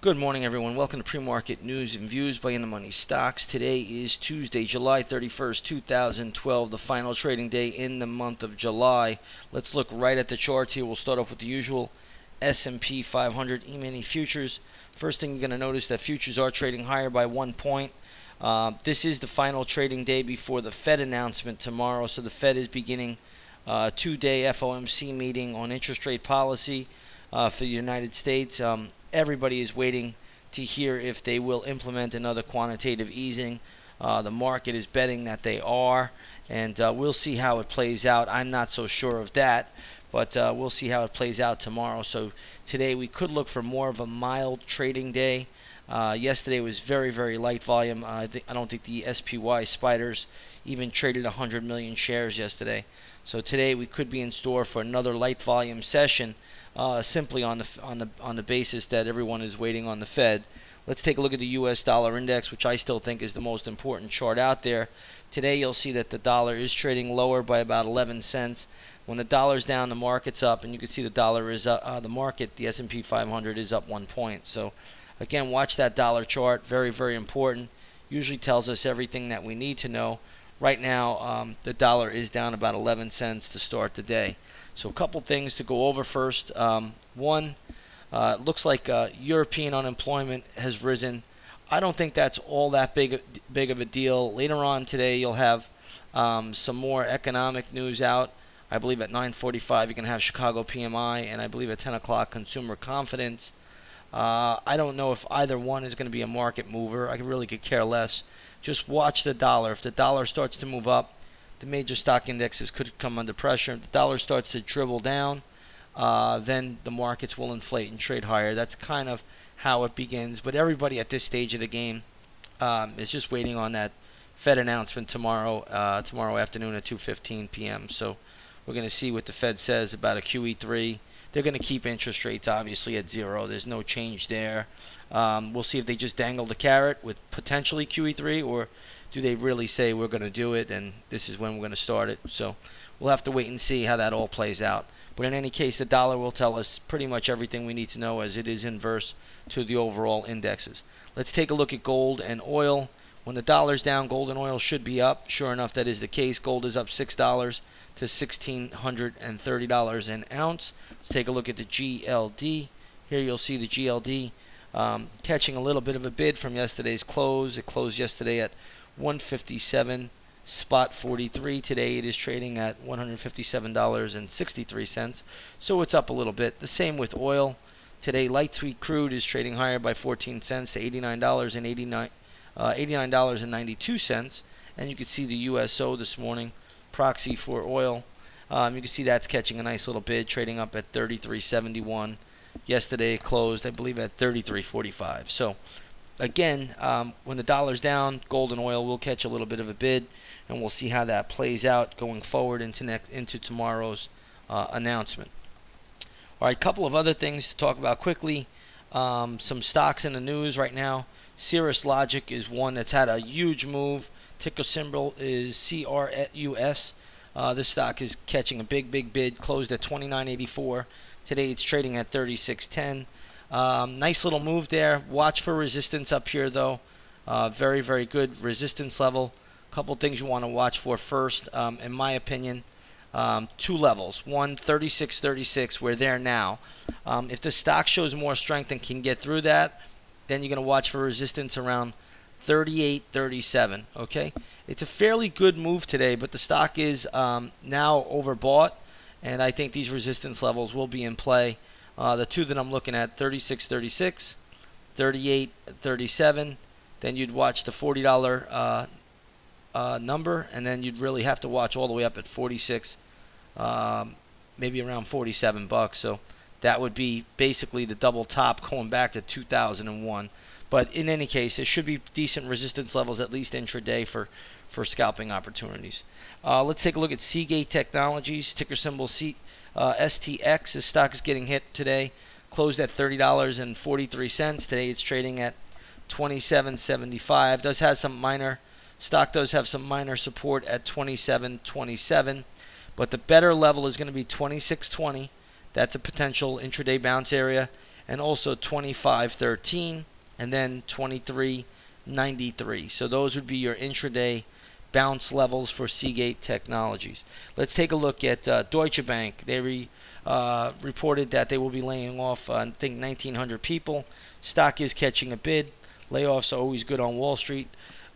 Good morning, everyone. Welcome to Pre-Market News and Views by In the Money Stocks. Today is Tuesday, July 31st, 2012, the final trading day in the month of July. Let's look right at the charts here. We'll start off with the usual S&P 500 E-mini futures. First thing you're going to notice that futures are trading higher by 1 point. This is the final trading day before the Fed announcement tomorrow. So the Fed is beginning a two-day FOMC meeting on interest rate policy for the United States. Everybody is waiting to hear if they will implement another quantitative easing. The market is betting that they are, and we'll see how it plays out. I'm not so sure of that, but we'll see how it plays out tomorrow. So today we could look for more of a mild trading day. Yesterday was very, very light volume. I don't think the SPY spiders even traded 100 million shares yesterday. So today we could be in store for another light volume session. Simply on the basis that everyone is waiting on the Fed. Let's take a look at the U.S. dollar index, which I still think is the most important chart out there. Today you'll see that the dollar is trading lower by about 11 cents. When the dollar's down, the market's up, and you can see the dollar is up. The S&P 500 is up 1 point. So again, watch that dollar chart. Very, very important. Usually tells us everything that we need to know. Right now, the dollar is down about 11 cents to start the day. So a couple things to go over first. One, looks like European unemployment has risen. I don't think that's all that big of a deal. Later on today, you'll have some more economic news out. I believe at 9:45 you're going to have Chicago PMI, and I believe at 10 o'clock consumer confidence. I don't know if either one is going to be a market mover. I really could care less. Just watch the dollar. If the dollar starts to move up, the major stock indexes could come under pressure. If the dollar starts to dribble down, then the markets will inflate and trade higher. That's kind of how it begins. But everybody at this stage of the game is just waiting on that Fed announcement tomorrow afternoon at 2:15 p.m. So we're going to see what the Fed says about a QE3. They're going to keep interest rates obviously at zero. There's no change there. We'll see if they just dangle the carrot with potentially QE3, or do they really say we're going to do it and this is when we're going to start it. So we'll have to wait and see how that all plays out. But in any case, the dollar will tell us pretty much everything we need to know, as it is inverse to the overall indexes. Let's take a look at gold and oil. When the dollar's down, gold and oil should be up. Sure enough, that is the case. Gold is up $6 to $1,630 an ounce. Let's take a look at the GLD. Here you'll see the GLD catching a little bit of a bid from yesterday's close. It closed yesterday at 157.43. Today it is trading at $157.63. So it's up a little bit. The same with oil. Today light sweet crude is trading higher by 14 cents to $89.92. And you can see the USO this morning, proxy for oil. You can see that's catching a nice little bid, trading up at 33.71. Yesterday it closed, I believe, at 33.45. So again, when the dollar's down, gold and oil will catch a little bit of a bid, and we'll see how that plays out going forward into tomorrow's announcement. All right, a couple of other things to talk about quickly. Some stocks in the news right now. Cirrus Logic is one that's had a huge move. Ticker symbol is CRUS. This stock is catching a big bid. Closed at $29.84. Today it's trading at $36.10. Nice little move there. Watch for resistance up here, though. Very, very good resistance level. A couple things you want to watch for first, in my opinion. Two levels. One, 36.36. We're there now. If the stock shows more strength and can get through that, then you're going to watch for resistance around 38.37. Okay? It's a fairly good move today, but the stock is now overbought, and I think these resistance levels will be in play. The two that I'm looking at, 36.36, 38.37. Then you'd watch the $40 number, and then you'd really have to watch all the way up at 46, maybe around $47. So that would be basically the double top going back to 2001. But in any case, there should be decent resistance levels, at least intraday, for scalping opportunities. Let's take a look at Seagate Technologies, ticker symbol STX. This stock is getting hit today. Closed at $30.43. Today it's trading at $27.75. Stock does have some minor support at $27.27, but the better level is going to be $26.20. That's a potential intraday bounce area. and also 25.13, and then 23.93. So those would be your intraday bounce levels for Seagate Technologies. Let's take a look at Deutsche Bank. They reported that they will be laying off, I think, 1,900 people. Stock is catching a bid. Layoffs are always good on Wall Street.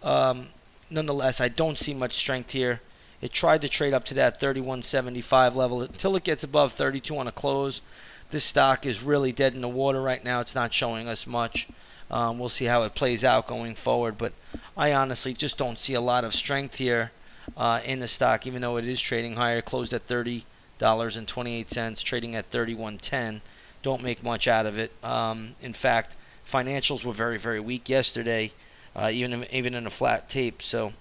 Nonetheless, I don't see much strength here. It tried to trade up to that 31.75 level until it gets above 32 on a close. This stock is really dead in the water right now. It's not showing us much. We'll see how it plays out going forward, but I honestly just don't see a lot of strength here in the stock, even though it is trading higher. Closed at $30.28, trading at 31.10. Don't make much out of it. In fact, financials were very, very weak yesterday, even in a flat tape. So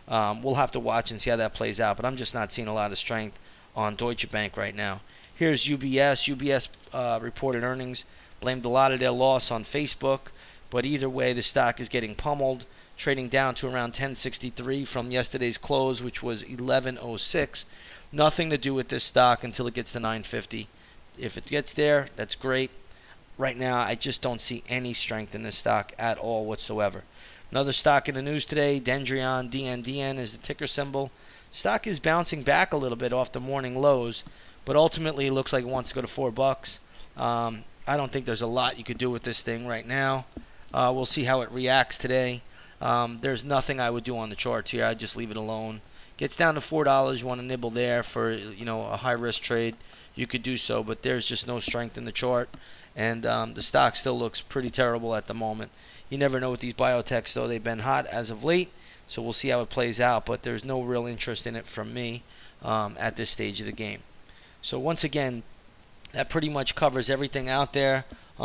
we'll have to watch and see how that plays out. But I'm just not seeing a lot of strength on Deutsche Bank right now. Here's UBS. UBS reported earnings, blamed a lot of their loss on Facebook. But either way, the stock is getting pummeled, trading down to around 1063 from yesterday's close, which was 1106. Nothing to do with this stock until it gets to 950. If it gets there, that's great. Right now, I just don't see any strength in this stock at all whatsoever. Another stock in the news today, Dendrion, DNDN is the ticker symbol. Stock is bouncing back a little bit off the morning lows, but ultimately it looks like it wants to go to $4. I don't think there's a lot you could do with this thing right now. We'll see how it reacts today. There's nothing I would do on the charts here. I'd just leave it alone. Gets down to $4. You want to nibble there for a high risk trade. You could do so, but there's just no strength in the chart, and the stock still looks pretty terrible at the moment. You never know with these biotechs, though. They've been hot as of late, so we'll see how it plays out. But there's no real interest in it from me at this stage of the game. So once again, that pretty much covers everything out there.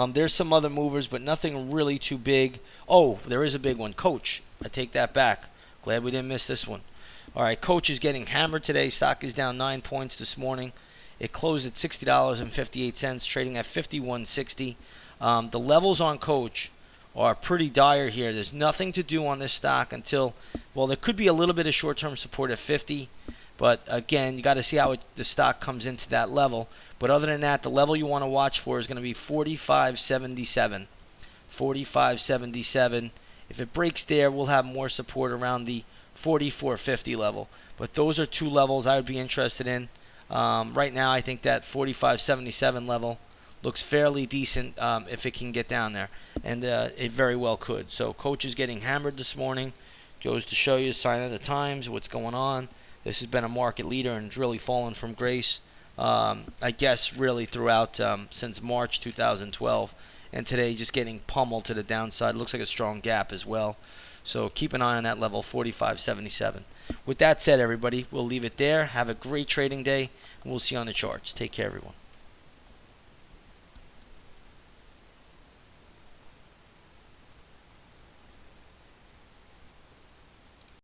There's some other movers, but nothing really too big. Oh, there is a big one. Coach. I take that back. Glad we didn't miss this one. All right, Coach is getting hammered today. Stock is down 9 points this morning. It closed at $60.58, trading at $51.60. The levels on Coach are pretty dire here. There's nothing to do on this stock until, well, there could be a little bit of short-term support at 50. But again, you got to see how the stock comes into that level. But other than that, the level you want to watch for is going to be 45.77. 45.77. If it breaks there, we'll have more support around the 44.50 level. But those are two levels I would be interested in. Right now, I think that 45.77 level looks fairly decent if it can get down there. And it very well could. So Coach is getting hammered this morning. Goes to show you a sign of the times, what's going on. This has been a market leader and it's really fallen from grace. I guess really throughout since March 2012, and today just getting pummeled to the downside. Looks like a strong gap as well, so keep an eye on that level, 45.77. With that said, everybody, we'll leave it there. Have a great trading day, and we'll see you on the charts. Take care, everyone.